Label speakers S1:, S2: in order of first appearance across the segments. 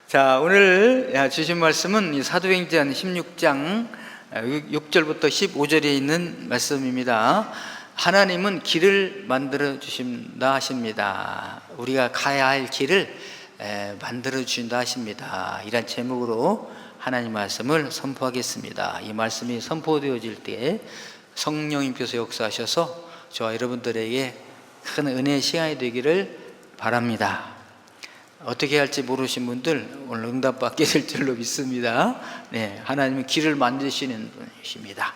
S1: 자, 오늘 주신 말씀은 사도행전 16장 6절부터 15절에 있는 말씀입니다. 하나님은 길을 만들어 주신다 하십니다. 우리가 가야 할 길을 만들어 주신다 하십니다. 이런 제목으로 하나님 말씀을 선포하겠습니다. 이 말씀이 선포되어질 때 성령님께서 역사하셔서 저와 여러분들에게 큰 은혜의 시간이 되기를 바랍니다. 어떻게 할지 모르신 분들 오늘 응답받게 될 줄로 믿습니다. 네, 하나님은 길을 만드시는 분이십니다.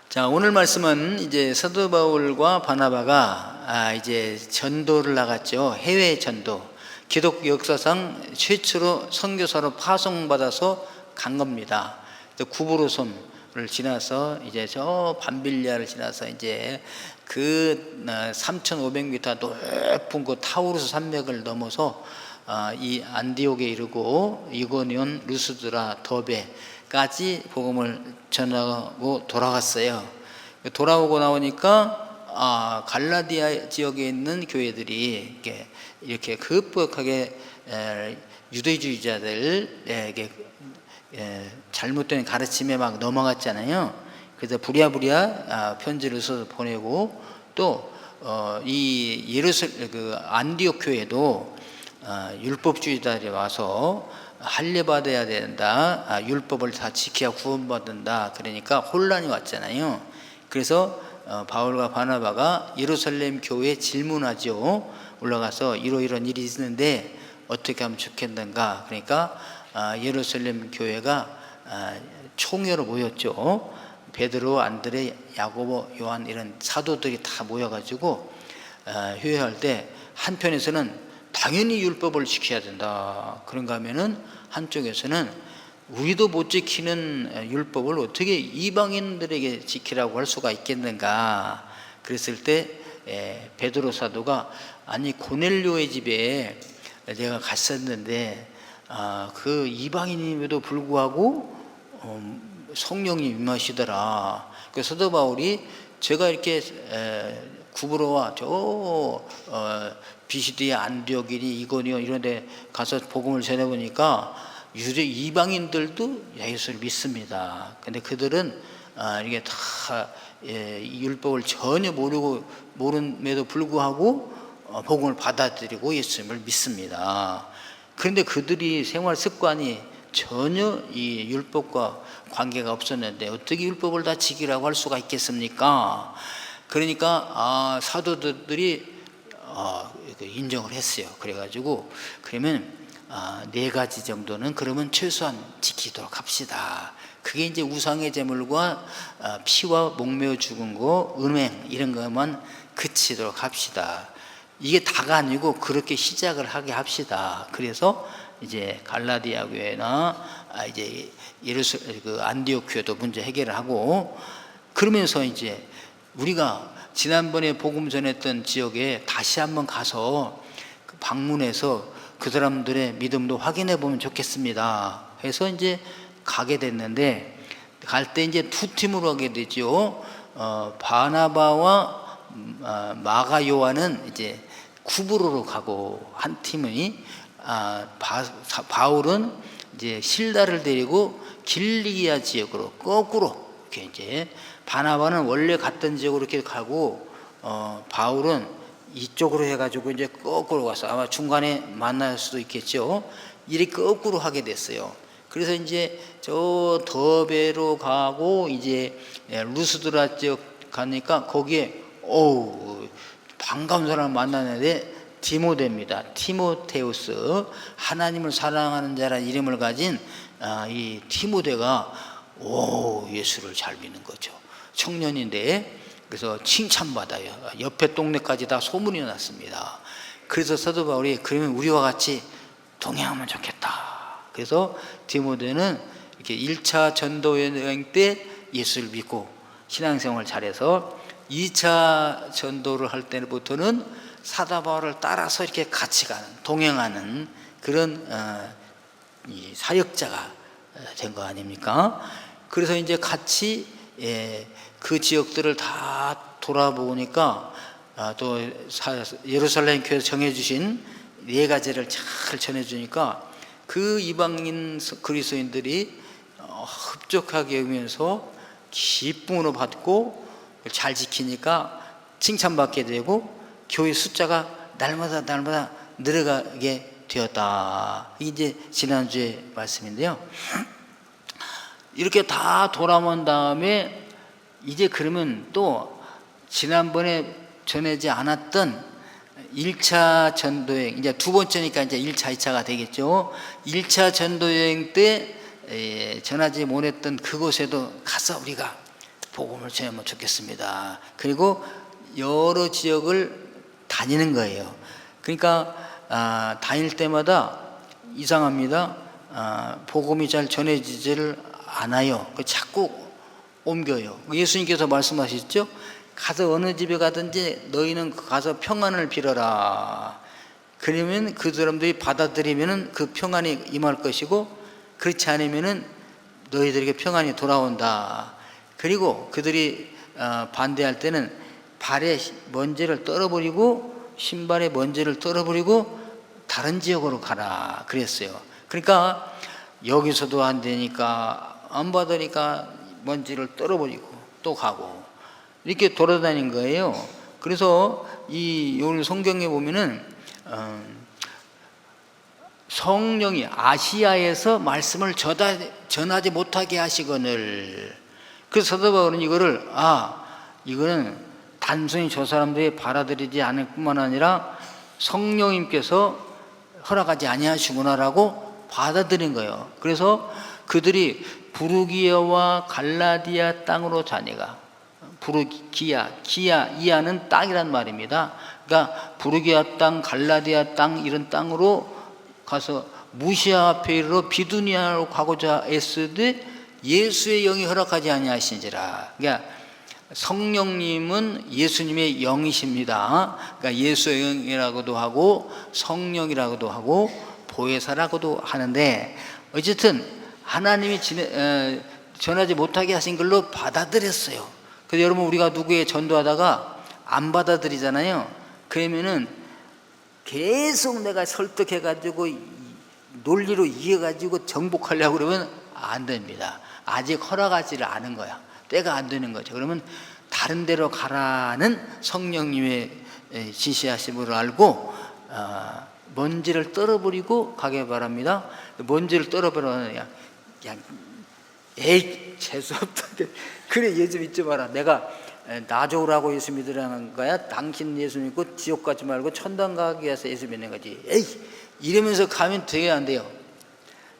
S1: 자, 오늘 말씀은 이제 사도 바울과 바나바가 이제 전도를 나갔죠. 해외 전도. 기독교 역사상 최초로 선교사로 파송받아서 간 겁니다. 구브로섬을 지나서 이제 저 밤빌리아를 지나서 이제 그 3,500m 높은 그 타우루스 산맥을 넘어서 이 안디옥에 이르고 이고니온, 루스드라, 더베까지 복음을 전하고 돌아갔어요. 돌아오고 나오니까 갈라디아 지역에 있는 교회들이 이렇게 급격하게 유대주의자들에게 잘못된 가르침에 막 넘어갔잖아요. 그래서 부랴부랴 편지를 써서 보내고 또 이 예루살렘 그 안디옥 교회도 율법주의자들이 와서 할례 받아야 된다, 율법을 다 지켜야 구원받는다, 그러니까 혼란이 왔잖아요. 그래서 바울과 바나바가 예루살렘 교회에 질문하죠. 올라가서 이런 일이 있는데 어떻게 하면 좋겠는가. 그러니까 예루살렘 교회가 총회로 모였죠. 베드로, 안드레, 야고보, 요한 이런 사도들이 다 모여가지고 회의할 때 한편에서는 당연히 율법을 지켜야 된다. 그런가 하면은 한쪽에서는 우리도 못 지키는 율법을 어떻게 이방인들에게 지키라고 할 수가 있겠는가. 그랬을 때 베드로 사도가 아니 고넬료의 집에 내가 갔었는데 그 이방인임에도 불구하고 성령이 임하시더라. 그래서 사도 바울이 제가 이렇게 구브로와 저 비시디아, 안디옥이니 이고니온 이런 데 가서 복음을 전해보니까 유대 이방인들도 예수를 믿습니다. 근데 그들은 이게 다 율법을 전혀 모름에도 불구하고 복음을 받아들이고 예수님을 믿습니다. 그런데 그들이 생활 습관이 전혀 이 율법과 관계가 없었는데 어떻게 율법을 다 지키라고 할 수가 있겠습니까? 그러니까 사도들이 인정을 했어요. 그래가지고 그러면 4가지 정도는 그러면 최소한 지키도록 합시다. 그게 이제 우상의 제물과 피와 목매어 죽은 거, 음행 이런 것만 그치도록 합시다. 이게 다가 아니고 그렇게 시작을 하게 합시다. 그래서 이제 갈라디아 교회나 이제 예루살렘 그 안디옥 교회도 문제 해결을 하고, 그러면서 이제 우리가 지난번에 복음 전했던 지역에 다시 한번 가서 방문해서 그 사람들의 믿음도 확인해 보면 좋겠습니다. 해서 이제 가게 됐는데, 갈 때 이제 두 팀으로 가게 되죠. 바나바와 마가 요한은 이제 구브로로 가고, 한 팀이 바울은 이제 실다를 데리고 길리기아 지역으로 거꾸로 이렇게 이제 바나바는 원래 갔던 지역으로 이렇게 가고 바울은 이쪽으로 해가지고 이제 거꾸로 가서 아마 중간에 만날 수도 있겠죠. 이렇게 거꾸로 하게 됐어요. 그래서 이제 저 더베로 가고 이제 루스드라 지역 가니까 거기에 반가운 사람을 만나는데 디모데입니다. 티모테우스, 하나님을 사랑하는 자라는 이름을 가진 이 디모데가 예수를 잘 믿는 거죠. 청년인데 그래서 칭찬받아요. 옆에 동네까지 다 소문이 났습니다. 그래서 사도 바울이 그러면 우리와 같이 동행하면 좋겠다. 그래서 디모데는 이렇게 1차 전도 여행 때 예수를 믿고 신앙생활을 잘해서 2차 전도를 할 때부터는 사도 바울을 따라서 이렇게 같이 가는, 동행하는 그런 이 사역자가 된 거 아닙니까? 그래서 이제 같이 그 지역들을 다 돌아보니까 또 예루살렘 교회에서 정해주신 네 가지를 잘 전해주니까 그 이방인 그리스도인들이 흡족하게 여기면서 기쁨으로 받고 잘 지키니까 칭찬받게 되고 교회 숫자가 날마다 늘어가게 되었다. 이게 지난주의 말씀인데요. 이렇게 다 돌아온 다음에 이제 그러면 또 지난번에 전하지 않았던 1차 전도여행, 이제 두 번째니까 이제 1차, 2차가 되겠죠. 1차 전도여행 때 전하지 못했던 그곳에도 가서 우리가 복음을 전하면 좋겠습니다. 그리고 여러 지역을 다니는 거예요. 그러니까 다닐 때마다 이상합니다. 복음이 잘 전해지지를 않아요. 자꾸 옮겨요. 예수님께서 말씀하셨죠? 가서 어느 집에 가든지 너희는 가서 평안을 빌어라. 그러면 그 사람들이 받아들이면 그 평안이 임할 것이고, 그렇지 않으면 너희들에게 평안이 돌아온다. 그리고 그들이 반대할 때는 발에 먼지를 떨어버리고 신발에 먼지를 떨어버리고 다른 지역으로 가라 그랬어요. 그러니까 여기서도 안 되니까, 안 받으니까 먼지를 떨어버리고 또 가고 이렇게 돌아다닌 거예요. 그래서 이 오늘 성경에 보면은 성령이 아시아에서 말씀을 전하지 못하게 하시거늘. 그래서 사도 바울은 이거를 이거는 단순히 저 사람들이 받아들이지 않을 뿐만 아니라 성령님께서 허락하지 아니하시구나라고 받아들인 거예요. 그래서 그들이 부르기아와 갈라디아 땅으로 자녀가, 이아는 땅이란 말입니다. 그러니까 부르기아 땅, 갈라디아 땅 이런 땅으로 가서 무시아 페이로 비두니아로 가고자 애쓰되 예수의 영이 허락하지 아니하신지라. 그러니까 성령님은 예수님의 영이십니다. 그러니까 예수의 영이라고도 하고 성령이라고도 하고 보혜사라고도 하는데, 어쨌든 하나님이 전하지 못하게 하신 걸로 받아들였어요. 그래서 여러분, 우리가 누구에 전도하다가 안 받아들이잖아요. 그러면은 계속 내가 설득해가지고 논리로 이해가지고 정복하려고 그러면 안 됩니다. 아직 허락하지를 않은 거야. 때가 안 되는 거죠. 그러면 다른 데로 가라는 성령님의 지시하심을 알고 먼지를 떨어버리고 가게 바랍니다. 먼지를 떨어버리면 그냥 에이 재수없다. 그래, 예수 믿지 마라. 내가 나 좋으라고 예수 믿으라는 거야? 당신 예수 믿고 지옥 가지 말고 천당 가기 위해서 예수 믿는 거지. 에이 이러면서 가면 되게 안 돼요.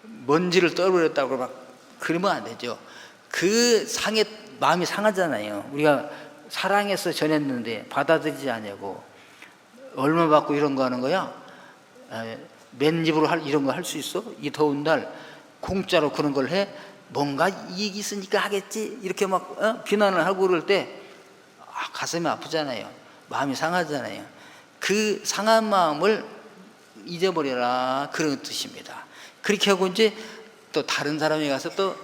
S1: 먼지를 떨어버렸다고 막 그러면 안 되죠. 그 상에 마음이 상하잖아요. 우리가 사랑해서 전했는데 받아들이지 않냐고. 얼마 받고 이런 거 하는 거야? 맨입으로 이런 거 할 수 있어? 이 더운 날 공짜로 그런 걸 해? 뭔가 이익이 있으니까 하겠지? 이렇게 막 비난을 하고 그럴 때 가슴이 아프잖아요. 마음이 상하잖아요. 그 상한 마음을 잊어버려라, 그런 뜻입니다. 그렇게 하고 이제 또 다른 사람이 가서 또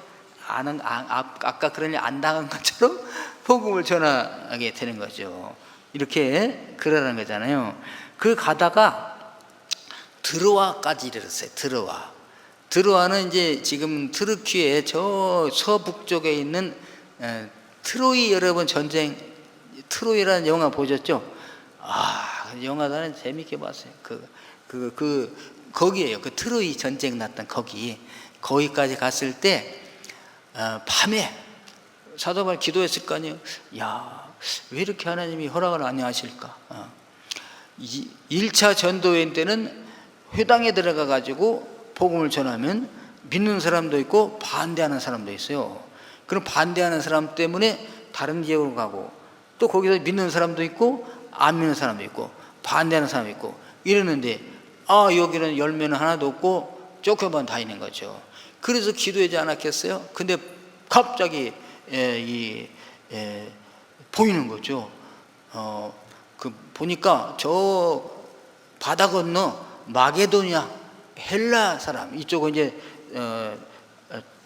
S1: 아까 그러니 안 당한 것처럼 복음을 전하게 되는 거죠. 이렇게 그러라는 거잖아요. 그 가다가 드로아까지 이르렀어요. 드로아는 이제 지금 트르키의 저 서북쪽에 있는 트로이, 여러분 전쟁 트로이라는 영화 보셨죠? 영화 나는 재밌게 봤어요. 거기에요. 그 트로이 전쟁 났던 거기까지 갔을 때 밤에 사도 바울 기도했을 거 아니에요. 왜 이렇게 하나님이 허락을 안 하실까? 1차 전도여행 때는 회당에 들어가 가지고 복음을 전하면 믿는 사람도 있고 반대하는 사람도 있어요. 그럼 반대하는 사람 때문에 다른 지역으로 가고, 또 거기서 믿는 사람도 있고 안 믿는 사람도 있고 반대하는 사람도 있고 이러는데, 여기는 열매는 하나도 없고 쫓겨만 다니는 거죠. 그래서 기도하지 않았겠어요? 근데 갑자기 보이는 거죠. 보니까 저 바다 건너 마게도니아 헬라 사람, 이쪽은 이제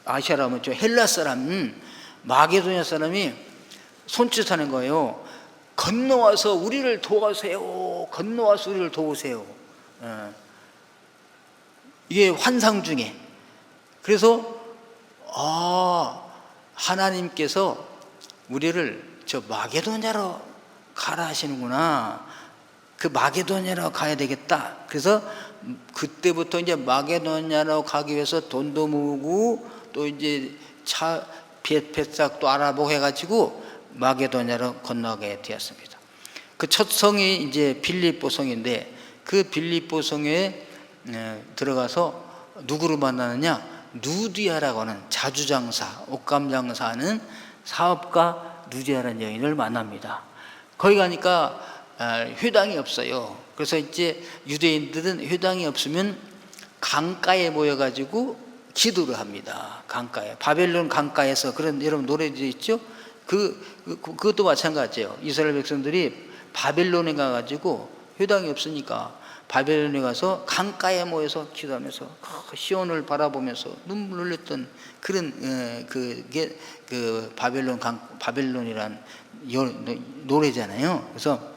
S1: 아시아라면 저 헬라 사람, 마게도니아 사람이 손짓하는 거예요. 건너와서 우리를 도우세요. 건너와서 우리를 도우세요. 이게 환상 중에. 그래서 하나님께서 우리를 저 마게도냐로 가라 하시는구나. 그 마게도냐로 가야 되겠다. 그래서 그때부터 이제 마게도냐로 가기 위해서 돈도 모으고 또 이제 배싹도 알아보고 해가지고 마게도냐로 건너가게 되었습니다. 그 첫 성이 이제 빌립보 성인데, 그 빌립보 성에 들어가서 누구를 만나느냐? 누디아라고 하는 자주장사, 옷감장사하는 사업가 누디아라는 여인을 만납니다. 거기 가니까 회당이 없어요. 그래서 이제 유대인들은 회당이 없으면 강가에 모여가지고 기도를 합니다. 강가에, 바벨론 강가에서. 그런 여러분 노래도 있죠? 그것도 마찬가지예요. 이스라엘 백성들이 바벨론에 가가지고 회당이 없으니까 바벨론에 가서 강가에 모여서 기도하면서 시온을 바라보면서 눈물 흘렸던 그런 그게 그 바벨론이란 노래잖아요. 그래서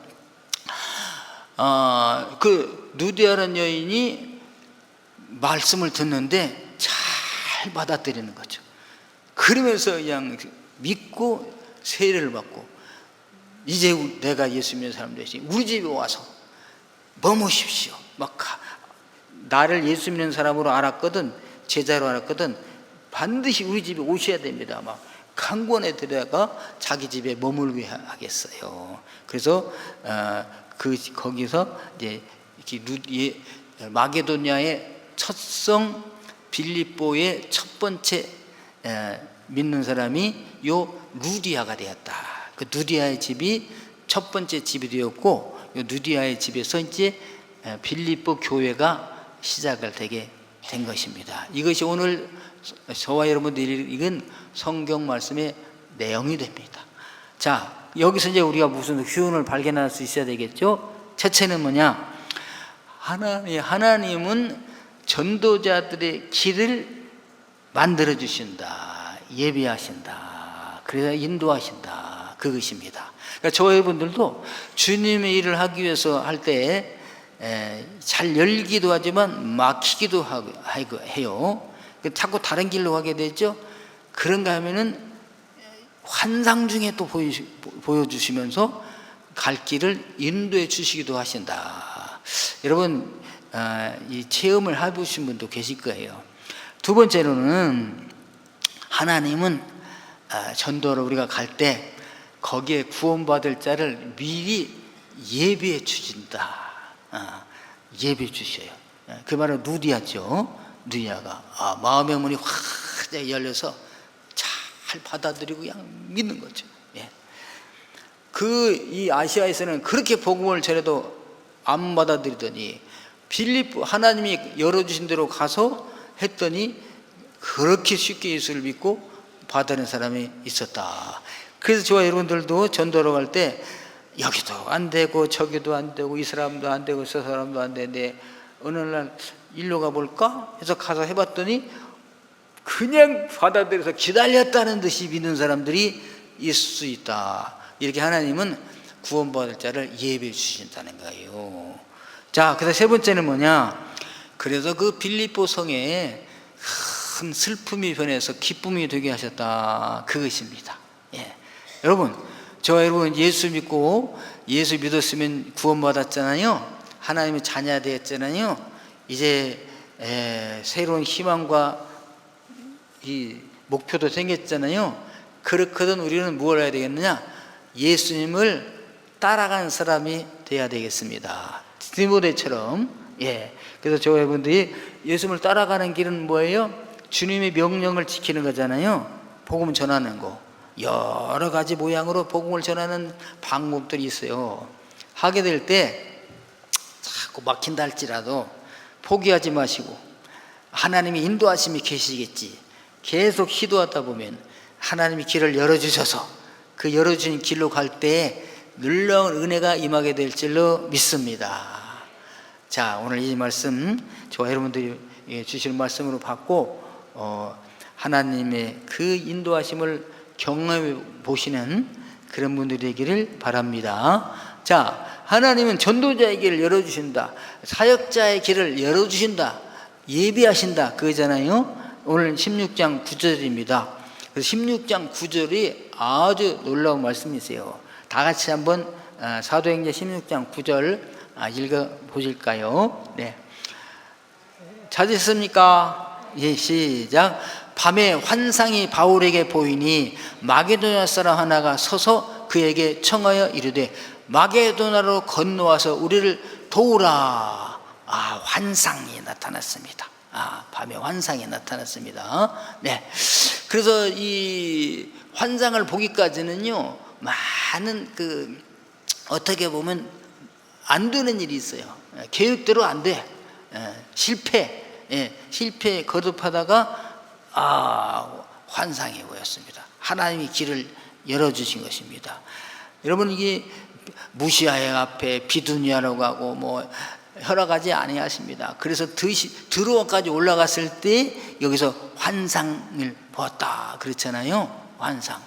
S1: 그 누디아라는 여인이 말씀을 듣는데 잘 받아들이는 거죠. 그러면서 그냥 믿고 세례를 받고, 이제 내가 예수 믿는 사람 되시, 우리 집에 와서 머무십시오. 막 나를 예수 믿는 사람으로 알았거든, 제자로 알았거든, 반드시 우리 집에 오셔야 됩니다. 막 강권에 들어가 자기 집에 머물게 하겠어요. 그래서 거기서 이제 마게도냐의 첫 성 빌립보의 첫 번째 믿는 사람이 요 누디아가 되었다. 그 누디아의 집이 첫 번째 집이 되었고, 요 누디아의 집에서 이제 빌립보 교회가 시작을 되게 된 것입니다. 이것이 오늘 저와 여러분들이 읽은 성경 말씀의 내용이 됩니다. 자, 여기서 이제 우리가 무슨 교훈을 발견할 수 있어야 되겠죠? 첫째는 뭐냐? 하나님은 전도자들의 길을 만들어 주신다, 예비하신다, 그래서 인도하신다, 그것입니다. 그러니까 저와 여러분들도 주님의 일을 하기 위해서 할 때 잘 열기도 하지만 막히기도 해요. 자꾸 다른 길로 가게 되죠. 그런가 하면은 환상 중에 또 보여주시면서 갈 길을 인도해 주시기도 하신다. 여러분, 이 체험을 해보신 분도 계실 거예요. 두 번째로는 하나님은 전도를 우리가 갈 때 거기에 구원받을 자를 미리 예비해 주신다. 예비해 주셔요. 그 말은 누디아죠. 누디아가 마음의 문이 확 열려서 잘 받아들이고 그냥 믿는 거죠. 예. 이 아시아에서는 그렇게 복음을 전해도 안 받아들이더니 빌립보 하나님이 열어주신 대로 가서 했더니 그렇게 쉽게 예수를 믿고 받아낸 사람이 있었다. 그래서 저와 여러분들도 전도로 갈 때 여기도 안 되고 저기도 안 되고 이 사람도 안 되고 저 사람도 안 되는데 어느 날 일로 가볼까 해서 가서 해봤더니 그냥 받아들여서 기다렸다는 듯이 믿는 사람들이 있을 수 있다. 이렇게 하나님은 구원받을 자를 예비해 주신다는 거예요. 자, 그래서 세 번째는 뭐냐? 그래서 그 빌립보 성에 큰 슬픔이 변해서 기쁨이 되게 하셨다, 그것입니다. 예. 여러분, 저와 여러분 예수 믿고 예수 믿었으면 구원받았잖아요. 하나님의 자녀 되었잖아요. 이제 새로운 희망과 이 목표도 생겼잖아요. 그렇거든 우리는 무엇을 해야 되겠느냐? 예수님을 따라가는 사람이 돼야 되겠습니다. 디모데처럼. 예. 그래서 저와 여러분들이 예수님을 따라가는 길은 뭐예요? 주님의 명령을 지키는 거잖아요. 복음 전하는 거. 여러 가지 모양으로 복음을 전하는 방법들이 있어요. 하게 될 때 자꾸 막힌다 할지라도 포기하지 마시고 하나님의 인도하심이 계시겠지. 계속 기도하다 보면 하나님이 길을 열어주셔서 그 열어주신 길로 갈 때 놀라운 은혜가 임하게 될 줄로 믿습니다. 자, 오늘 이 말씀 저와 여러분들이 주시는 말씀으로 받고 하나님의 그 인도하심을 경험해 보시는 그런 분들이 되기를 바랍니다. 자, 하나님은 전도자의 길을 열어주신다, 사역자의 길을 열어주신다, 예비하신다 그거잖아요. 오늘 16장 9절입니다. 그래서 16장 9절이 아주 놀라운 말씀이세요. 다 같이 한번 사도행전 16장 9절 읽어보실까요? 네. 찾으셨습니까? 예, 시작. 밤에 환상이 바울에게 보이니 마게도냐 사람 하나가 서서 그에게 청하여 이르되 마게도냐로 건너와서 우리를 도우라. 환상이 나타났습니다. 밤에 환상이 나타났습니다. 네. 그래서 이 환상을 보기까지는요, 많은 어떻게 보면 안 되는 일이 있어요. 계획대로 안 돼. 실패 거듭하다가 환상이 보였습니다. 하나님이 길을 열어주신 것입니다. 여러분, 이게 무시아의 앞에 비두니아라고 하고 뭐 여러 가지 아니하십니다. 그래서 드로아까지 올라갔을 때 여기서 환상을 보았다 그렇잖아요. 환상.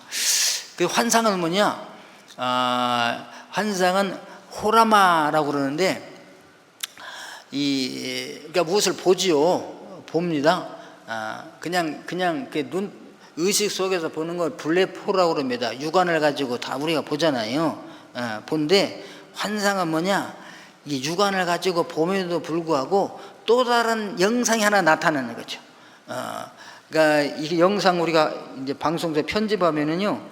S1: 그 환상은 뭐냐? 환상은 호라마라고 그러는데 그러니까 무엇을 보지요? 봅니다. 그냥 눈 의식 속에서 보는 걸 블레포라고 그럽니다. 육안을 가지고 다 우리가 보잖아요. 본데 환상은 뭐냐? 이 육안을 가지고 봄에도 불구하고 또 다른 영상이 하나 나타나는 거죠. 그러니까 이게 영상 우리가 이제 방송에서 편집하면은요,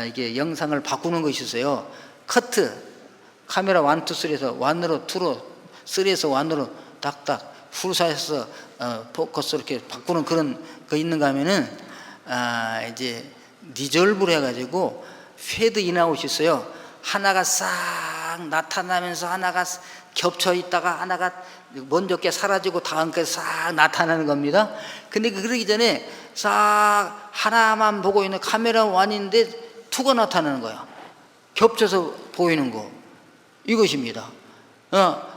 S1: 이게 영상을 바꾸는 것이 있어요. 커트, 카메라 1, 2, 3에서 1으로 2로 3에서 1으로 딱딱 풀사에서 포커스 이렇게 바꾸는 그런 거 있는가 하면은 이제 디졸브를 해가지고 페드 인아웃이 있어요. 하나가 싹 나타나면서 하나가 겹쳐 있다가 하나가 먼저 게 사라지고 다음 게 싹 나타나는 겁니다. 근데 그러기 전에 싹 하나만 보고 있는 카메라 1인데 2가 나타나는 거야. 겹쳐서 보이는 거. 이것입니다.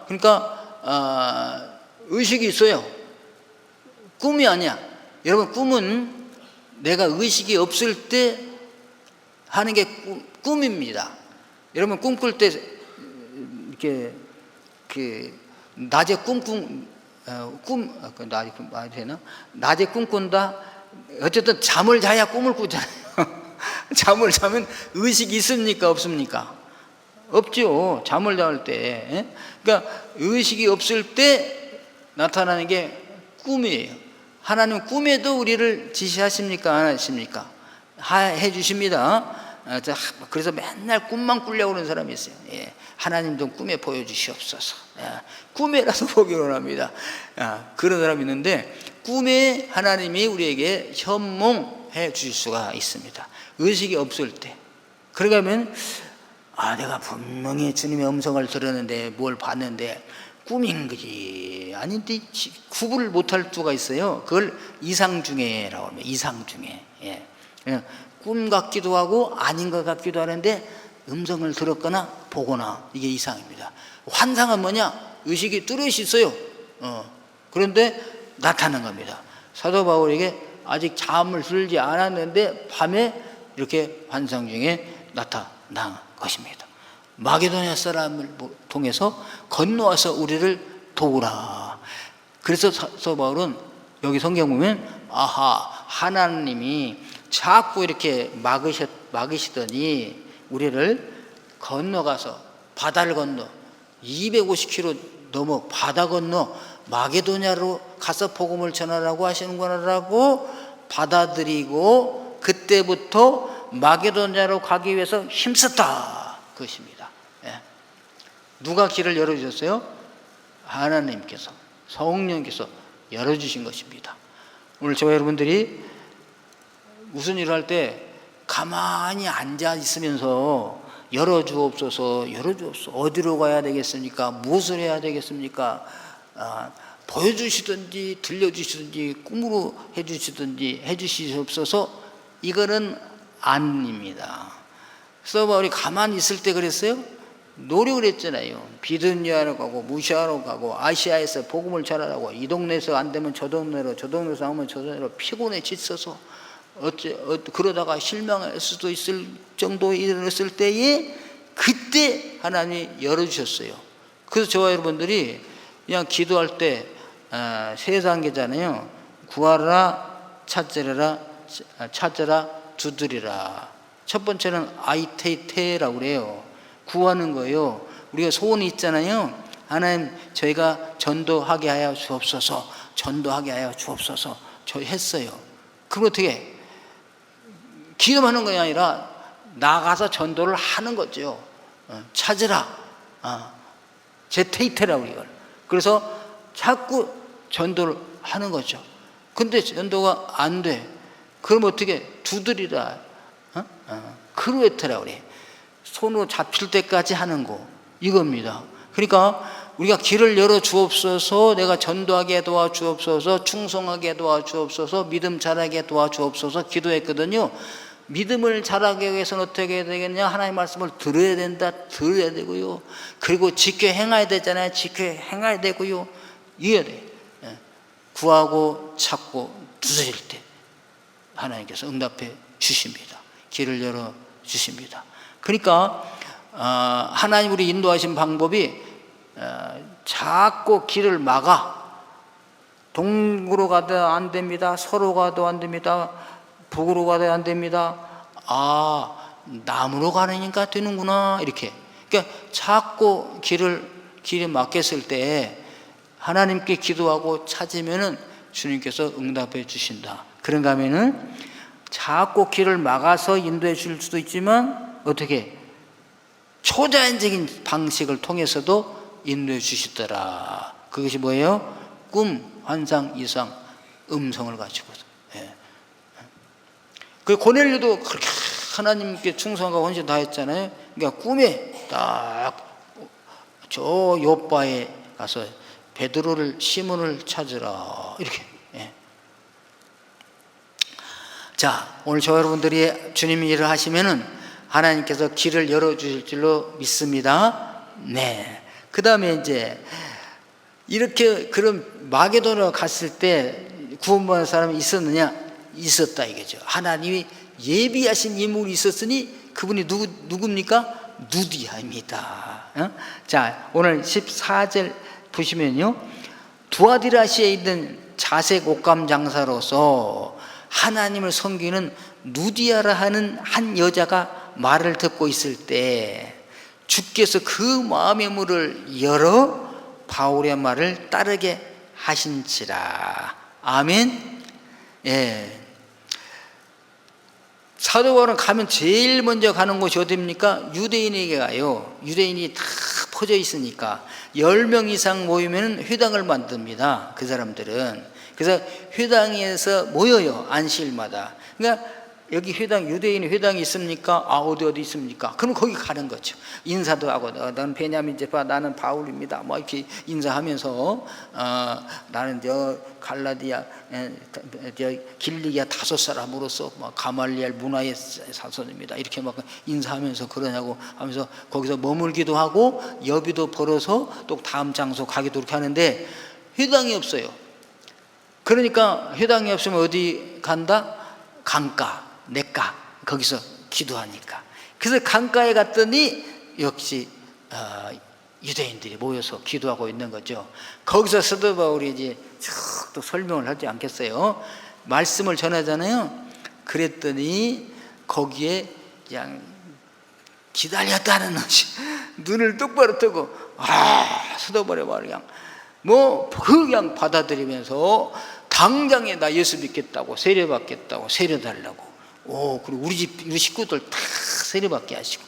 S1: 그러니까 의식이 있어요. 꿈이 아니야. 여러분, 꿈은 내가 의식이 없을 때 하는 게 꿈입니다. 여러분, 꿈꿀 때 이렇게 낮에 낮에 꿈꾼다. 어쨌든 잠을 자야 꿈을 꾸잖아요. 잠을 자면 의식이 있습니까? 없습니까? 없죠. 잠을 잘 때. 그러니까 의식이 없을 때 나타나는 게 꿈이에요. 하나님 꿈에도 우리를 지시하십니까? 안 하십니까? 해 주십니다. 그래서 맨날 꿈만 꾸려고 그러는 사람이 있어요. 하나님 좀 꿈에 보여주시옵소서. 꿈에라도 보기로 합니다. 그런 사람이 있는데, 꿈에 하나님이 우리에게 현몽해 주실 수가 있습니다. 의식이 없을 때. 그러면 내가 분명히 주님의 음성을 들었는데 뭘 봤는데 꿈인 거지 아닌데 구분을 못할 수가 있어요. 그걸 이상중해라고 합니다. 이상중해. 꿈 같기도 하고 아닌 것 같기도 하는데 음성을 들었거나 보거나, 이게 이상입니다. 환상은 뭐냐? 의식이 뚜렷이 있어요. 그런데 나타난 겁니다. 사도 바울에게 아직 잠을 들지 않았는데 밤에 이렇게 환상 중에 나타난 것입니다. 마게도냐 사람을 통해서 건너와서 우리를 도우라. 그래서 사도 바울은 여기 성경 보면 하나님이 자꾸 이렇게 막으시더니 우리를 건너가서 바다를 건너 250km 넘어 바다 건너 마게도냐로 가서 복음을 전하라고 하시는구나라고 받아들이고, 그때부터 마게도냐로 가기 위해서 힘썼다 그것입니다. 누가 길을 열어주셨어요? 하나님께서, 성령께서 열어주신 것입니다. 오늘 저와 여러분들이 무슨 일을 할 때 가만히 앉아 있으면서 열어주옵소서, 어디로 가야 되겠습니까? 무엇을 해야 되겠습니까? 보여주시든지 들려주시든지 꿈으로 해주시든지 해주시옵소서, 이거는 아닙니다. 그래서 우리 가만히 있을 때 그랬어요? 노력을 했잖아요. 비두니아로 가고 무시아로 가고 아시아에서 복음을 전하라고, 이 동네에서 안 되면 저 동네로, 저 동네에서 안 되면 저 동네로 피곤해 지쳐서 그러다가 실망할 수도 있을 정도에 이르렀을 때에 그때 하나님이 열어주셨어요. 그래서 저와 여러분들이 그냥 기도할 때 세 단계잖아요. 구하라, 찾으라, 두드리라. 첫 번째는 아이테이테라고 그래요. 구하는 거예요. 우리가 소원이 있잖아요. 하나님, 저희가 전도하게 하여 주옵소서, 전도하게 하여 주옵소서. 저 했어요. 그럼 어떻게? 기도하는 것이 아니라 나가서 전도를 하는 거죠. 찾으라, 제테이테라고 이걸. 그래서 자꾸 전도를 하는 거죠. 근데 전도가 안 돼. 그럼 어떻게? 두드리라, 크루에트라고 그래. 손으로 잡힐 때까지 하는 거, 이겁니다. 그러니까 우리가 길을 열어 주옵소서, 내가 전도하게 도와주옵소서, 충성하게 도와주옵소서, 믿음 자라게 도와주옵소서 기도했거든요. 믿음을 자라게 위해서는 어떻게 해야 되겠냐? 하나님의 말씀을 들어야 된다. 들어야 되고요. 그리고 지켜 행해야 되잖아요. 지켜 행해야 되고요. 이해야 돼. 구하고 찾고 두드릴 때 하나님께서 응답해 주십니다. 길을 열어 주십니다. 그러니까 하나님 우리 인도하신 방법이 자꾸 길을 막아. 동구로 가도 안 됩니다. 서로 가도 안 됩니다. 북으로 가도 안 됩니다. 남으로 가니까 되는구나, 이렇게. 그러니까 자꾸 길에 막혔을 때 하나님께 기도하고 찾으면은 주님께서 응답해 주신다. 그런가 하면은 자꾸 길을 막아서 인도해 줄 수도 있지만 어떻게? 초자연적인 방식을 통해서도 인도해 주시더라. 그것이 뭐예요? 꿈, 환상, 이상, 음성을 가지고서. 그 고넬료도 그렇게 하나님께 충성하고 헌신 다 했잖아요. 그러니까 꿈에 딱 저 요바에 가서 베드로를, 시몬을 찾으라, 이렇게. 자, 오늘 저 여러분들이 주님이 일을 하시면은 하나님께서 길을 열어주실 줄로 믿습니다. 네. 그 다음에 이제 이렇게 그런 마게도나 갔을 때 구원받은 사람이 있었느냐? 있었다 이거죠. 하나님이 예비하신 인물이 있었으니 그분이 누굽니까? 누디아입니다. 자, 오늘 14절 보시면요, 두아디라시에 있는 자색 옷감 장사로서 하나님을 섬기는 누디아라 하는 한 여자가 말을 듣고 있을 때 주께서 그 마음의 문을 열어 바울의 말을 따르게 하신지라. 아멘. 예. 사도 바울은 가면 제일 먼저 가는 곳이 어디입니까? 유대인에게 가요. 유대인이 다 퍼져 있으니까 10명 이상 모이면 회당을 만듭니다. 그 사람들은. 그래서 회당에서 모여요. 안식일마다. 그러니까 여기 회당, 유대인 회당이 있습니까? 어디 있습니까? 그럼 거기 가는 거죠. 인사도 하고, 너는 베냐민 제파, 나는 바울입니다. 뭐 이렇게 인사하면서, 나는 저 갈라디아, 저 길리기아 5사람으로서 뭐 가말리엘 문화의 사손입니다. 이렇게 막 인사하면서 그러냐고 하면서 거기서 머물기도 하고 여비도 벌어서 또 다음 장소 가기도 이렇게 하는데 회당이 없어요. 그러니까 회당이 없으면 어디 간다? 강가, 냇가, 거기서 기도하니까. 그래서 강가에 갔더니 역시 유대인들이 모여서 기도하고 있는 거죠. 거기서 사도 바울이 이제 또 설명을 하지 않겠어요. 말씀을 전하잖아요. 그랬더니 거기에 그냥 기다렸다는 것이 눈을 똑바로 뜨고 사도 바울의 말을 그냥 그냥 받아들이면서 당장에 나 예수 믿겠다고, 세례받겠다고, 세례달라고. 그리고 우리 식구들 다 세례받게 하시고,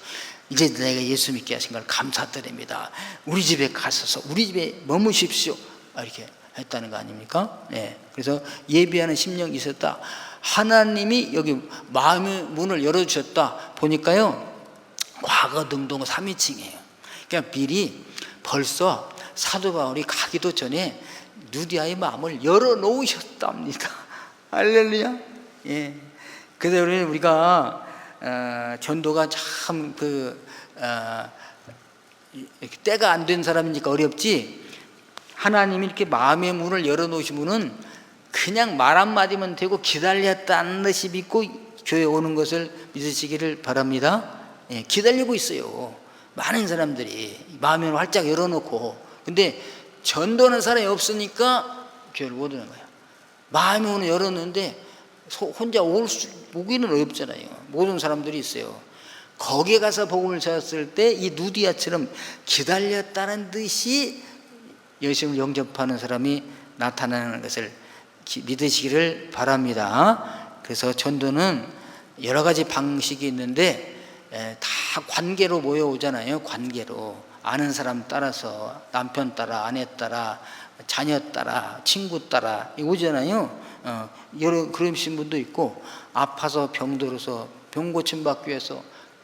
S1: 이제 내가 예수 믿게 하신 걸 감사드립니다. 우리 집에 가셔서 우리 집에 머무십시오. 이렇게 했다는 거 아닙니까? 네. 그래서 예비하는 심령이 있었다. 하나님이 여기 마음의 문을 열어주셨다. 보니까요, 과거 등동 3위층이에요. 그러니까 미리 벌써 사도 바울이 가기도 전에 누디아의 마음을 열어놓으셨답니다. 할렐루야. 예. 그래서 우리가 전도가 참 때가 안 된 사람이니까 어렵지, 하나님이 이렇게 마음의 문을 열어놓으시면은 그냥 말 한마디면 되고 기다렸다는 듯이 믿고 교회 오는 것을 믿으시기를 바랍니다. 예, 기다리고 있어요. 많은 사람들이 마음을 활짝 열어놓고. 근데 전도하는 사람이 없으니까 교회를 못 오는 거야. 마음의 문을 열었는데 혼자 오기는 어렵잖아요. 모든 사람들이 있어요. 거기에 가서 복음을 전했을 때 이 누디아처럼 기다렸다는 듯이 예수님을 영접하는 사람이 나타나는 것을 믿으시기를 바랍니다. 그래서 전도는 여러 가지 방식이 있는데 다 관계로 모여오잖아요. 관계로. 아는 사람 따라서, 남편 따라, 아내 따라, 자녀 따라, 친구 따라 오잖아요. 여러 그러신 분도 있고, 아파서 병들어서 병 고침 받기 위해서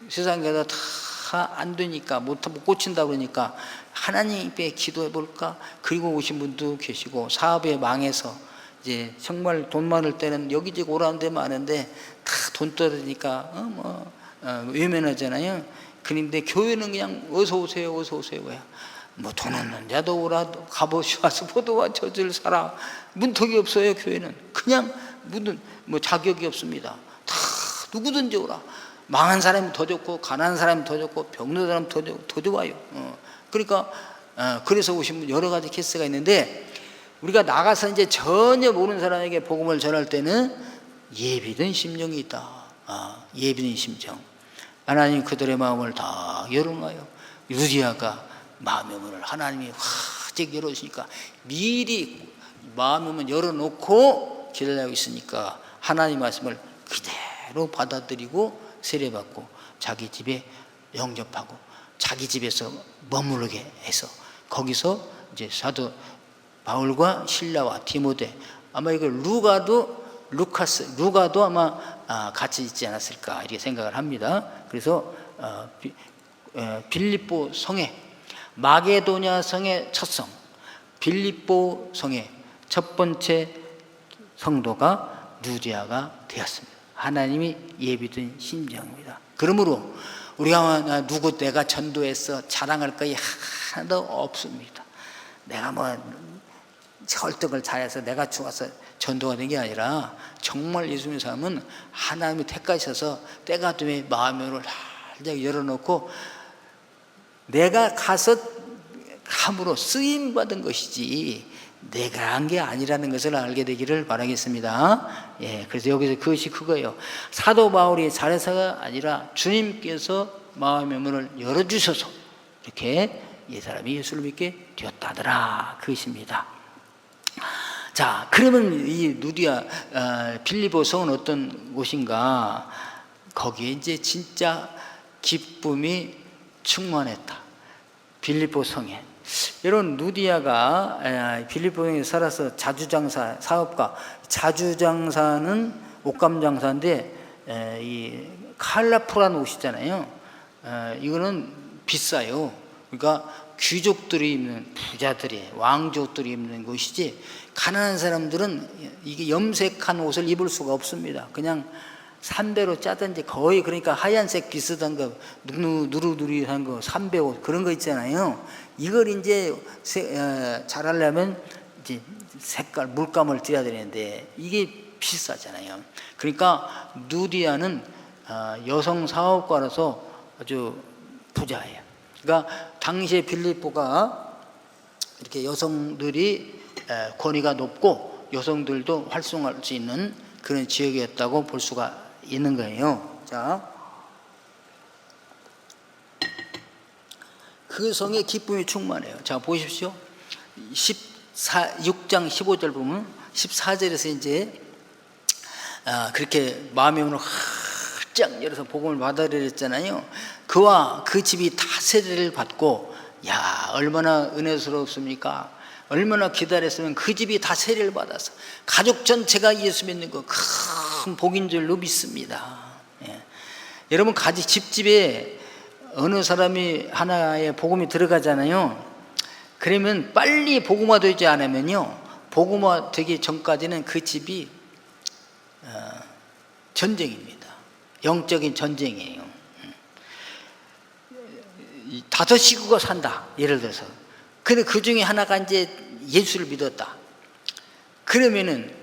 S1: 세상에다 다 안 되니까 못 고친다 그러니까 하나님께 기도해 볼까? 그리고 오신 분도 계시고, 사업에 망해서 이제 정말 돈 많을 때는 여기저기 오라는 데 많은데 다 돈 떨어지니까 외면하잖아요. 그런데 교회는 그냥 어서 오세요, 어서 오세요. 뭐 돈 없는 자도 오라, 가보시와서 포도와 젖을 사라. 문턱이 없어요. 교회는 그냥 뭐 자격이 없습니다. 다 누구든지 오라. 망한 사람이 더 좋고, 가난한 사람이 더 좋고, 병든 사람이 더 좋아요. 그러니까 그래서 오신 분 여러 가지 케이스가 있는데, 우리가 나가서 이제 전혀 모르는 사람에게 복음을 전할 때는 예비된 심정이 있다. 예비된 심정. 하나님 그들의 마음을 다 열어놔요. 루디아가 마음의 문을 하나님이 활짝 열어주시니까 미리 마음의 문 열어놓고 기다리고 있으니까 하나님 말씀을 그대로 받아들이고 세례받고 자기 집에 영접하고 자기 집에서 머무르게 해서 거기서 이제 사도 바울과 실라와 디모데, 아마 이거 루가도 아마 같이 있지 않았을까 이렇게 생각을 합니다. 그래서 빌립보 성에, 마게도냐 성의 첫 성, 빌립보 성의 첫 번째 성도가 루디아가 되었습니다. 하나님이 예비된 심정입니다. 그러므로 우리가 내가 전도해서 자랑할 것이 하나도 없습니다. 내가 뭐 설득을 잘해서 내가 좋아서 전도가 된 게 아니라, 정말 예수님의 삶은 하나님이 택하셔서 때가 되면 마음을 활짝 열어놓고 내가 가서 함으로 쓰임받은 것이지 내가 한 게 아니라는 것을 알게 되기를 바라겠습니다. 그래서 여기서 그것이 그거예요. 사도 바울이 잘해서가 아니라 주님께서 마음의 문을 열어주셔서 이렇게 이 사람이 예수를 믿게 되었다더라, 그것입니다. 자, 그러면 이 누디아 빌립보 성은 어떤 곳인가? 거기에 이제 진짜 기쁨이 충만했다. 빌립보 성에. 여러분, 누디아가 빌립보에 살아서 자주장사, 사업가, 자주장사는 옷감장사인데 이 칼라프라는 옷이잖아요. 이거는 비싸요. 그러니까 귀족들이 입는, 부자들이, 왕족들이 입는 것이지 가난한 사람들은 이게 염색한 옷을 입을 수가 없습니다. 그냥 삼배로 짜든지, 거의 그러니까 하얀색 비슷한 거, 누르누리한 거, 삼배 옷 그런 거 있잖아요. 이걸 이제 잘하려면 이제 색깔, 물감을 들여야 되는데 이게 비싸잖아요. 그러니까 누디아는 여성 사업가라서 아주 부자예요. 그러니까 당시에 빌립보가 이렇게 여성들이 권위가 높고 여성들도 활성화할 수 있는 그런 지역이었다고 볼 수가 있는 거예요. 자, 그 성에 기쁨이 충만해요. 자, 보십시오. 6장 15절 보면 14절에서 이제 그렇게 마음의 문을 활짝 열어서 복음을 받아들였잖아요. 그와 그 집이 다 세례를 받고, 야, 얼마나 은혜스럽습니까? 얼마나 기다렸으면 그 집이 다 세례를 받아서 가족 전체가 예수 믿는 거 큰 복인 줄로 믿습니다. 여러분, 집집에 어느 사람이 하나의 복음이 들어가잖아요. 그러면 빨리 복음화 되지 않으면요, 복음화 되기 전까지는 그 집이 전쟁입니다. 영적인 전쟁이에요. 5 식구가 산다, 예를 들어서. 근데 그 중에 하나가 이제 예수를 믿었다. 그러면은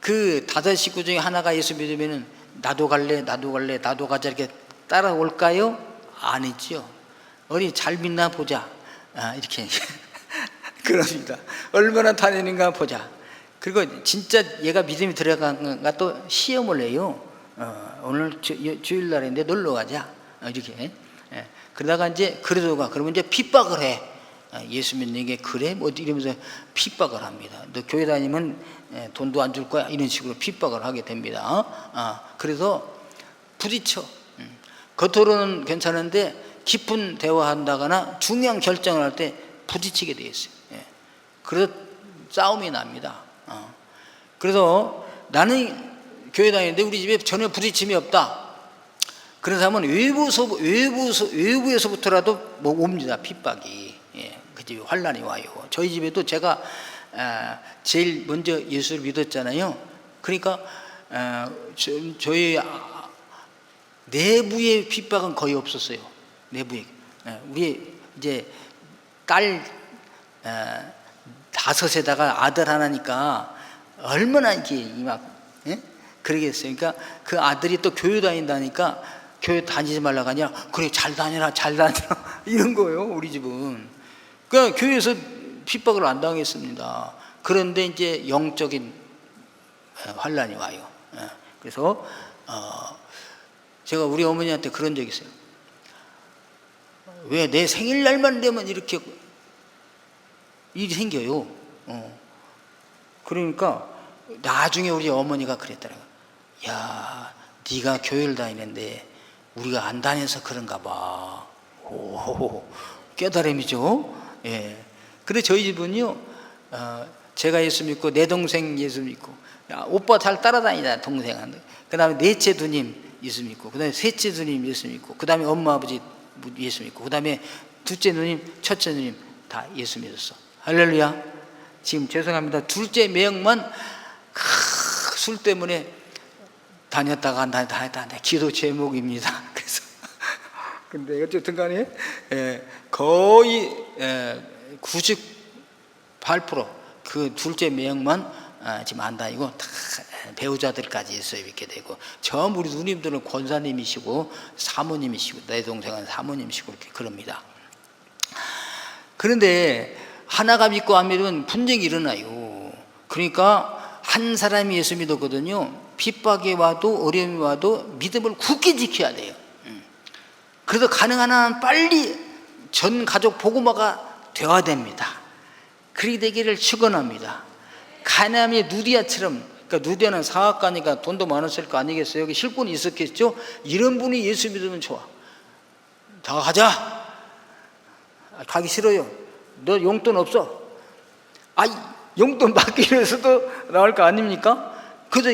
S1: 그 5 식구 중에 하나가 예수 믿으면은 나도 갈래, 나도 가자 이렇게 따라올까요? 아니죠. 어디 잘 믿나 보자, 이렇게 그럽니다. 얼마나 다니는가 보자. 그리고 진짜 얘가 믿음이 들어간가 또 시험을 해요. 오늘 주일날인데 놀러 가자. 이렇게. 예. 그러다가 이제 그러다가 그러면 이제 핍박을 해. 예수 믿는 게 그래? 뭐 이러면서 핍박을 합니다. 너 교회 다니면 돈도 안 줄 거야. 이런 식으로 핍박을 하게 됩니다. 그래서 부딪혀. 겉으로는 괜찮은데 깊은 대화한다거나 중요한 결정을 할 때 부딪히게 돼 있어요. 예. 그래서 싸움이 납니다. 그래서 나는 교회 다니는데 우리 집에 전혀 부딪힘이 없다. 그런 사람은 외부에서부터라도 뭐 옵니다. 핍박이. 예. 그 집에 환란이 와요. 저희 집에도 제가 제일 먼저 예수를 믿었잖아요. 그러니까 저희 내부의 핍박은 거의 없었어요. 내부에. 우리 이제 딸 5에다가 아들 하나니까 얼마나 이게 막 그러겠어요. 그러니까 그 아들이 또 교회 다닌다니까 교회 다니지 말라고 하냐. 그래 잘 다녀라 잘 다녀라 이런 거예요. 우리 집은. 그러니까 교회에서 핍박을 안 당했습니다. 그런데 이제 영적인 환란이 와요. 그래서 제가 우리 어머니한테 그런 적이 있어요. 왜 내 생일날만 되면 이렇게 일이 생겨요. 그러니까 나중에 우리 어머니가 그랬더라고요. 야, 네가 교회를 다니는데 우리가 안 다녀서 그런가 봐. 오, 깨달음이죠. 예. 근데 저희 집은요, 제가 예수 믿고 내 동생 예수 믿고, 야, 오빠 잘 따라다니자 동생한테. 그 다음에 넷째 누님 예수 믿고, 그 다음에 셋째 누님 예수 믿고, 그 다음에 엄마 아버지 예수 믿고, 그 다음에 둘째 누님, 첫째 누님 다 예수 믿었어. 할렐루야. 지금 죄송합니다. 둘째 매형만 술 때문에 다녔다가 안 다녔다 기도 제목입니다. 그래서 근데 어쨌든 간에 거의 98% 그 둘째 매형만 지금 안 다니고 다 배우자들까지 예수 믿게 되고, 전부 우리 누님들은 권사님이시고 사모님이시고 내 동생은 사모님이시고 이렇게 그럽니다. 그런데 하나가 믿고 안 믿으면 분쟁이 일어나요. 그러니까 한 사람이 예수 믿었거든요. 핍박이 와도 어려움이 와도 믿음을 굳게 지켜야 돼요. 그래서 가능한 한 빨리 전 가족 복음화가 되어야 됩니다. 그리 되기를 축원합니다. 가나안의 누디아처럼, 그러니까 누디아는 사학가니까 돈도 많았을 거 아니겠어요? 여기 실권이 있었겠죠? 이런 분이 예수 믿으면 좋아. 다 가자. 가기 싫어요. 너 용돈 없어. 용돈 받기 위해서도 나올 거 아닙니까? 그저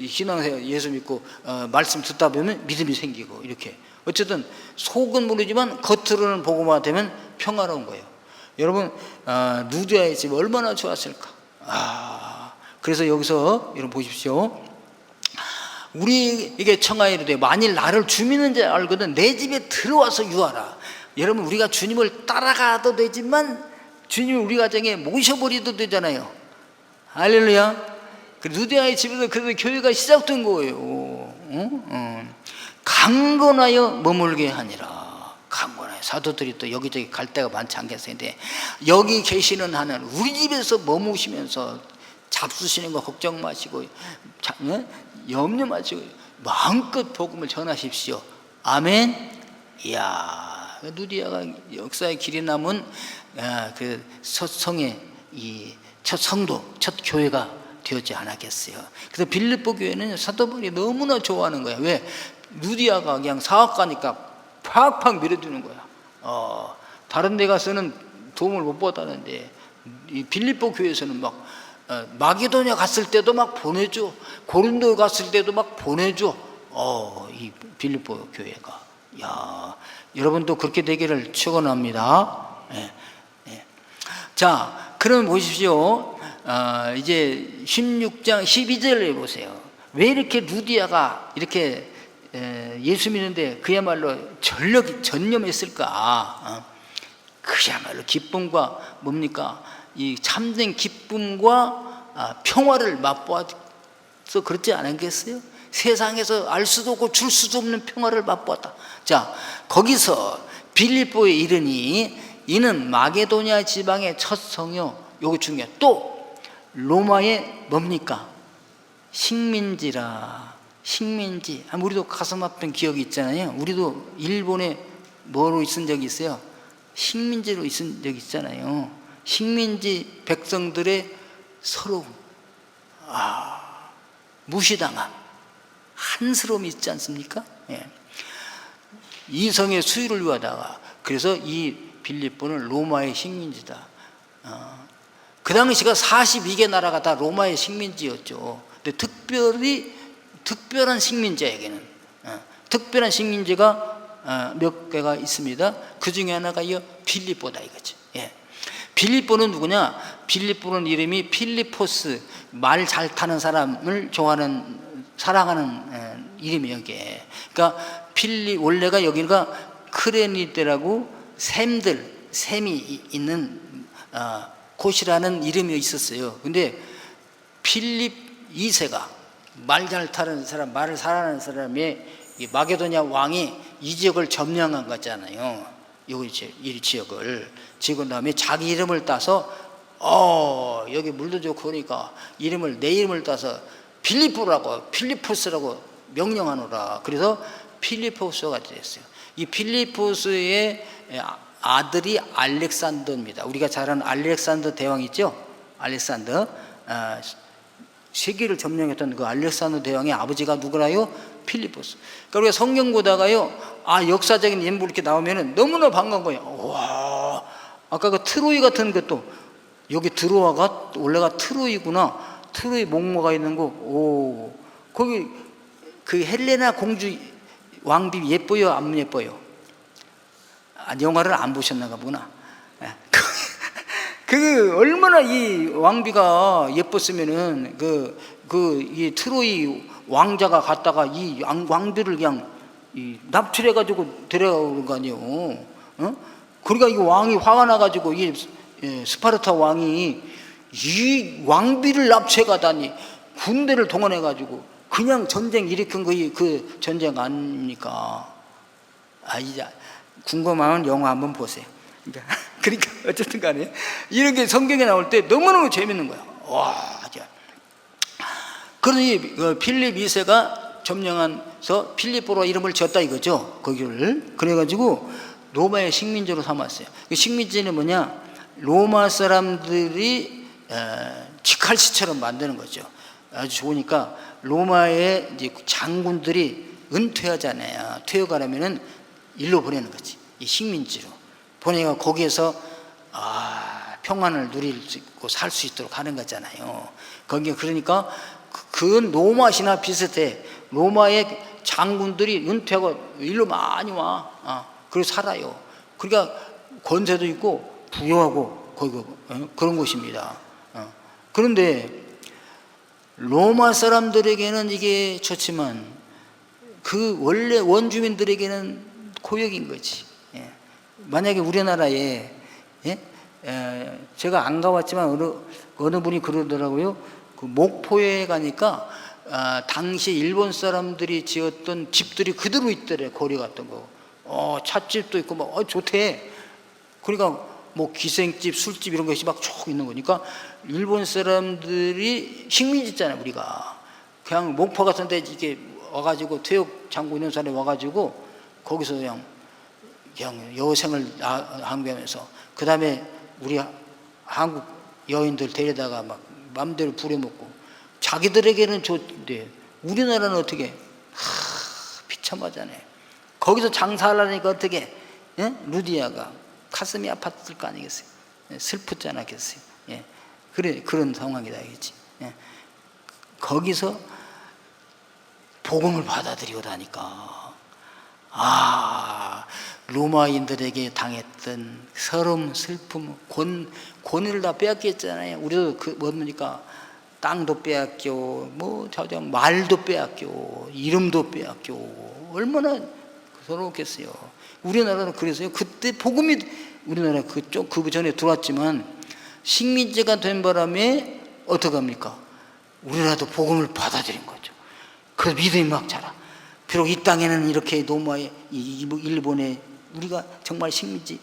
S1: 신앙생활 예수 믿고 말씀 듣다 보면 믿음이 생기고 이렇게. 어쨌든 속은 모르지만 겉으로는 복음화 되면 평화로운 거예요. 여러분 누디아의 집 얼마나 좋았을까. 그래서 여기서 여러분 보십시오. 우리에게 청하여 이르되 만일 나를 주민인 줄 알거든 내 집에 들어와서 유하라. 여러분 우리가 주님을 따라가도 되지만 주님을 우리 가정에 모셔버리도 되잖아요. 할렐루야. 그 누디아의 집에서 그래서 교회가 시작된 거예요. 강건하여 머물게 하니라. 강건하여. 사도들이 또 여기저기 갈 데가 많지 않겠어요. 근데 여기 계시는 하나님 우리 집에서 머무시면서 잡수시는 거 걱정 마시고 염려 마시고 마음껏 복음을 전하십시오. 아멘. 이야, 누디아가 역사의 길이 남은 그 첫 성의 이 첫 성도, 첫 교회가 되었지 않았겠어요. 그래서 빌립보 교회는 사도 바울이 너무나 좋아하는 거야. 왜? 누디아가 그냥 사학가니까 팍팍 밀어주는 거야. 다른 데 가서는 도움을 못 받았는데 이 빌립보 교회에서는 막 마게도냐 갔을 때도 막 보내줘. 고린도 갔을 때도 막 보내줘. 이 빌립보 교회가. 야, 여러분도 그렇게 되기를 축원합니다. 자, 그럼 보십시오. 이제 16장 12절에 보세요. 왜 이렇게 루디아가 이렇게 예수 믿는데 그야말로 전념했을까? 그야말로 기쁨과 뭡니까? 이 참된 기쁨과 평화를 맛보아서 그렇지 않겠어요? 세상에서 알 수도 없고 줄 수도 없는 평화를 맛보았다. 자, 거기서 빌립보에 이르니 이는 마게도냐 지방의 첫 성이요. 요거 중요해. 또 로마의 뭡니까? 식민지라. 식민지. 우리도 가슴 아픈 기억이 있잖아요. 우리도 일본에 뭐로 있은 적이 있어요? 식민지로 있은 적이 있잖아요. 식민지 백성들의 서러움, 무시당함, 한스러움이 있지 않습니까? 예. 이성의 수유를 위하다가, 그래서 이 빌립보는 로마의 식민지다. 그 당시가 42개 나라가 다 로마의 식민지였죠. 근데 특별한 식민지에게는 특별한 식민지가 몇 개가 있습니다. 그 중에 하나가 이 빌립보다 이거죠. 예. 빌립보는 누구냐? 빌립보는 이름이 필리포스, 말 잘 타는 사람을 좋아하는, 사랑하는 이름이에요, 이게. 그러니까 원래가 여기가 크레니데라고 샘이 있는 곳이라는 이름이 있었어요. 근데 필립 2세가 말 잘 타는 사람, 말을 잘하는 사람의 마게도냐 왕이 이 지역을 점령한 거잖아요. 이 지역을. 지금 다음에 자기 이름을 따서 여기 물도 좋고 그러니까 내 이름을 따서 필리포스라고 명령하노라. 그래서 필리포스가 됐어요. 이 필리포스의 아들이 알렉산더입니다. 우리가 잘 아는 알렉산더 대왕 있죠? 알렉산더, 세계를 점령했던 그 알렉산더 대왕의 아버지가 누구라요? 필리포스. 그러니까 우리가 성경 보다가요, 역사적인 인물 이렇게 나오면은 너무나 반가운 거예요. 와, 아까 그 트로이 같은 것도, 여기 드로아가 원래가 트로이구나. 트로이 목모가 있는 거, 거기 그 헬레나 공주 왕비 예뻐요, 안 예뻐요? 영화를 안 보셨나 보구나. 그 얼마나 이 왕비가 예뻤으면은 이 트로이 왕자가 갔다가 이 왕비를 그냥 납치해가지고 데려오는 거 아니에요. 그러니까 이 왕이 화가 나가지고 이 스파르타 왕이 이 왕비를 납치해가다니 군대를 동원해가지고 그냥 전쟁 일으킨 그 전쟁 아닙니까? 이제 궁금하면 영화 한번 보세요. 그러니까 어쨌든 간에 이런 게 성경에 나올 때 너무너무 재밌는 거야. 그러니 필립 2세가 점령해서 필립보로 이름을 지었다 이거죠. 거기를. 그래가지고 로마의 식민지로 삼았어요. 그 식민지는 뭐냐? 로마 사람들이 직할시처럼 만드는 거죠. 아주 좋으니까 로마의 이제 장군들이 은퇴하잖아요. 퇴역하려면은 일로 보내는 거지. 이 식민지로 보내가 거기에서 평안을 누릴 수 있고 살 수 있도록 하는 거잖아요. 거기 그러니까 그건 로마시나 비슷해. 로마의 장군들이 은퇴하고 일로 많이 와. 그리고 살아요. 그러니까 권세도 있고 부유하고 거기 그런 곳입니다. 그런데 로마 사람들에게는 이게 좋지만 그 원래 원주민들에게는 고역인 거지. 만약에 우리나라에 제가 안 가봤지만 어느 분이 그러더라고요. 그 목포에 가니까 당시 일본 사람들이 지었던 집들이 그대로 있더래. 거리 같은 거. 찻집도 있고 막 좋대. 그러니까 뭐 기생집, 술집 이런 것이 막 쭉 있는 거니까 일본 사람들이 식민지잖아요. 우리가 그냥 목포 같은 데 이렇게 와가지고 퇴역 장구 있는 사람이 와가지고 거기서 그냥 여생을 항구하면서 그 다음에 우리 한국 여인들 데려다가 막 맘대로 부려먹고 자기들에게는 좋은데 우리나라는 어떻게 비참하잖아요. 거기서 장사하려니까 어떻게 루디아가 가슴이 아팠을 거 아니겠어요? 슬프지 않았겠어요? 그런 상황이다 이거지. 거기서 복음을 받아들이고다니까 로마인들에게 당했던 서름, 슬픔, 권위를 다 빼앗겼잖아요. 우리도 뭡니까? 땅도 빼앗겨, 말도 빼앗겨, 이름도 빼앗겨. 얼마나 서러웠겠어요. 우리나라는 그래서요. 그때 복음이 우리나라 그 전에 들어왔지만 식민지가 된 바람에 어떻게 합니까? 우리나라도 복음을 받아들인 거죠. 그래서 믿음이 막 자라. 비록 이 땅에는 이렇게 로마의 일본에 우리가 정말 식민지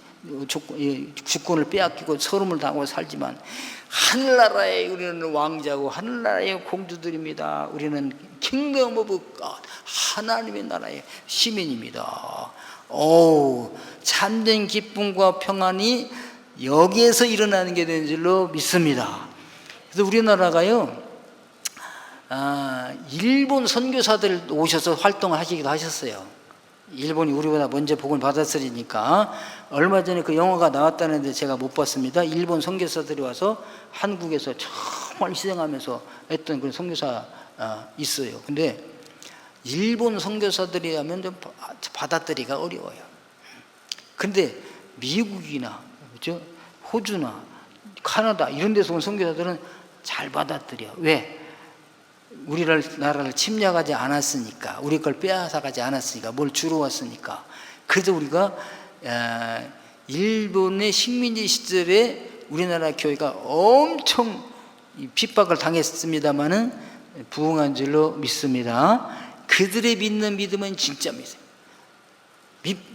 S1: 주권을 빼앗기고 서름을 당하고 살지만 하늘나라에 우리는 왕자고 하늘나라의 공주들입니다. 우리는 킹덤 오브 갓, 하나님의 나라의 시민입니다. 참된 기쁨과 평안이 여기에서 일어나는 게 되는 줄로 믿습니다. 그래서 우리나라가요, 일본 선교사들 오셔서 활동을 하시기도 하셨어요. 일본이 우리보다 먼저 복음을 받았으니까. 얼마 전에 그 영화가 나왔다는데 제가 못 봤습니다. 일본 선교사들이 와서 한국에서 정말 희생하면서 했던 그런 선교사 있어요. 근데 일본 선교사들이 하면 좀 받아들이기가 어려워요. 근데 미국이나 그렇죠? 호주나 카나다 이런 데서 온 선교사들은 잘 받아들여. 왜? 우리나라를 침략하지 않았으니까, 우리 걸 빼앗아가지 않았으니까, 뭘 주러 왔으니까. 그래서 우리가 일본의 식민지 시절에 우리나라 교회가 엄청 핍박을 당했습니다마는 부흥한 줄로 믿습니다. 그들의 믿는 믿음은 진짜 믿어요.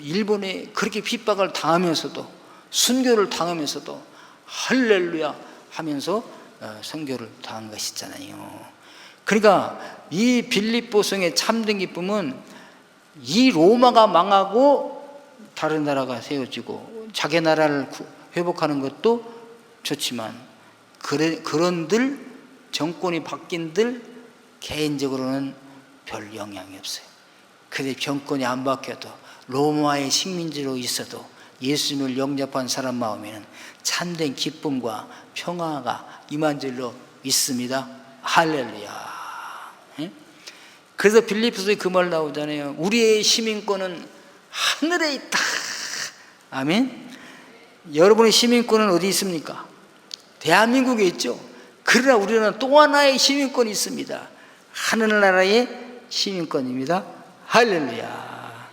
S1: 일본에 그렇게 핍박을 당하면서도, 순교를 당하면서도 할렐루야 하면서 선교를 당한 것이잖아요. 그러니까 이 빌립보성의 참된 기쁨은 이 로마가 망하고 다른 나라가 세워지고 자기 나라를 회복하는 것도 좋지만, 그런들 정권이 바뀐들 개인적으로는 별 영향이 없어요. 그런데 정권이 안 바뀌어도 로마의 식민지로 있어도 예수님을 영접한 사람 마음에는 참된 기쁨과 평화가 임한 줄로 믿습니다. 할렐루야. 그래서 빌립보서에 그 말 나오잖아요. 우리의 시민권은 하늘에 있다. 아멘. 여러분의 시민권은 어디 있습니까? 대한민국에 있죠. 그러나 우리는 또 하나의 시민권이 있습니다. 하늘나라의 시민권입니다. 할렐루야.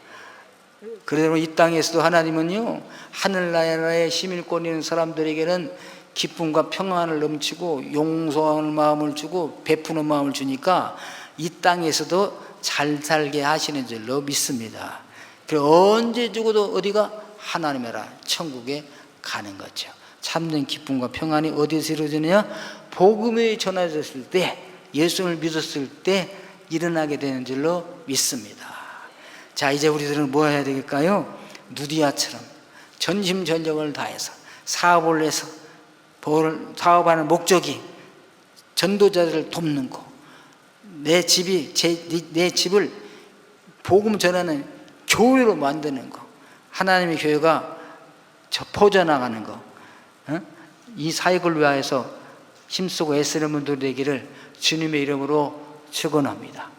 S1: 그래서 이 땅에서도 하나님은요, 하늘나라의 시민권이 있는 사람들에게는 기쁨과 평안을 넘치고 용서하는 마음을 주고 베푸는 마음을 주니까 이 땅에서도 잘 살게 하시는 줄로 믿습니다. 그리고 언제 죽어도 어디가? 하나님의 나라 천국에 가는 거죠. 참된 기쁨과 평안이 어디서 이루어지느냐? 복음이 전해졌을 때, 예수를 믿었을 때 일어나게 되는 줄로 믿습니다. 자, 이제 우리들은 뭐 해야 되겠까요? 누디아처럼 전심전력을 다해서 사업을 해서 사업하는 목적이 전도자들을 돕는 거, 내 집을 복음 전하는 교회로 만드는 거, 하나님의 교회가 퍼져나가는 거, 이 사역을 위하여서 힘쓰고 애쓰는 분들 되기를 주님의 이름으로 축원합니다.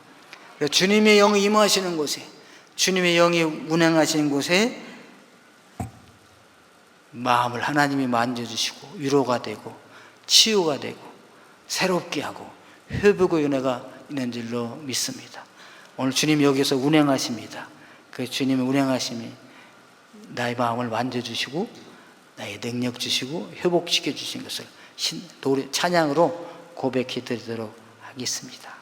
S1: 주님의 영이 임하시는 곳에, 주님의 영이 운행하시는 곳에 마음을 하나님이 만져주시고 위로가 되고 치유가 되고 새롭게 하고 회복의 은혜가 있는 줄로 믿습니다. 오늘 주님이 여기서 운행하십니다. 그 주님의 운행하심이 나의 마음을 만져주시고 나의 능력 주시고 회복시켜 주신 것을 찬양으로 고백해 드리도록 하겠습니다.